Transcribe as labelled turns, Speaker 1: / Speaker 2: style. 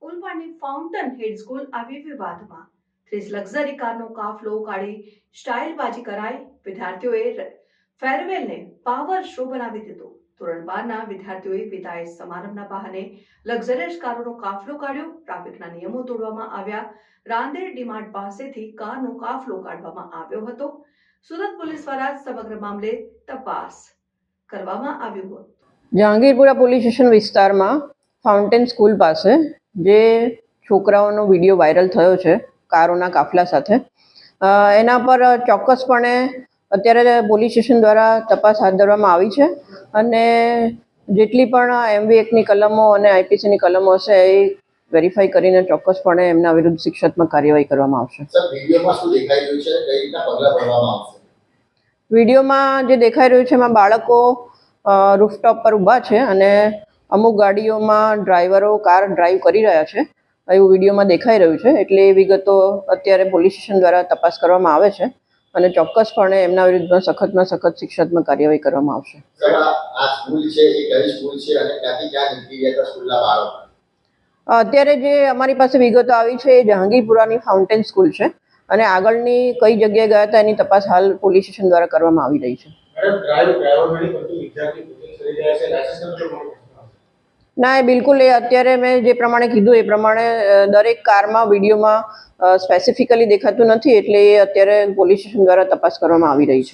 Speaker 1: ઉલપાડની fountain હેડ school આવી વિવાદમાં 30 luxury કારનો કાફલો કાઢી સ્ટાઇલબાજી કરાઈ. વિદ્યાર્થીઓએ ફેરવેલને પાવર શો બનાવી દીધો. ધોરણ 12ના વિદ્યાર્થીઓએ વિદાય સમારંભના બહાને લક્ઝરિયસ કારોનો કાફલો કાઢ્યો. ટ્રાફિકના નિયમો તોડવામાં આવ્યા. રાંદેર ડીમાર્ટ પાસેથી કારનો કાફલો કાઢવામાં આવ્યો હતો. સુરત પોલીસ દ્વારા સમગ્ર મામલે તપાસ કરવામાં આવ્યું હતું.
Speaker 2: જહાંગીરપુરા પોલીસ સ્ટેશન વિસ્તારમાં ફાઉન્ટેન સ્કૂલ પાસે જે છોકરાઓનો વિડીયો વાયરલ થયો છે કારોના કાફલા સાથે, એના પર ચોક્કસપણે અત્યારે પોલીસ સ્ટેશન દ્વારા તપાસ હાથ ધરવામાં આવી છે અને જેટલી પણ MV એક્ટની કલમો અને IPCની કલમો હશે એ વેરીફાઈ કરીને ચોક્કસપણે એમના વિરુદ્ધ શિક્ષાત્મક કાર્યવાહી કરવામાં આવશે. વિડીયોમાં જે દેખાઈ રહ્યું છે એમાં બાળકો રૂફટોપ પર ઊભા છે અને અમુક ગાડીઓમાં ડ્રાઈવરો કાર ડ્રાઈવ કરી રહ્યા છે એવું વિડીયોમાં દેખાઈ રહ્યું છે. એટલે એ વિગતો અત્યારે પોલીસ સ્ટેશન દ્વારા તપાસ કરવામાં આવે છે અને ચોક્કસપણે એમના વિરુદ્ધમાં સખતમાં સખત શિક્ષાત્મક કાર્યવાહી કરવામાં આવશે. અત્યારે જે અમારી પાસે વિગતો આવી છે એ જહાંગીરપુરાની ફાઉન્ટેન સ્કૂલ છે અને આગળની કઈ જગ્યાએ ગયા હતા એની તપાસ હાલ પોલીસ સ્ટેશન દ્વારા કરવામાં આવી રહી છે. ના, એ બિલકુલ એ અત્યારે મેં જે પ્રમાણે કીધું એ પ્રમાણે દરેક કારમાં વિડીયોમાં સ્પેસિફિકલી દેખાતું નથી, એટલે એ અત્યારે પોલીસ સ્ટેશન દ્વારા તપાસ કરવામાં આવી રહી છે.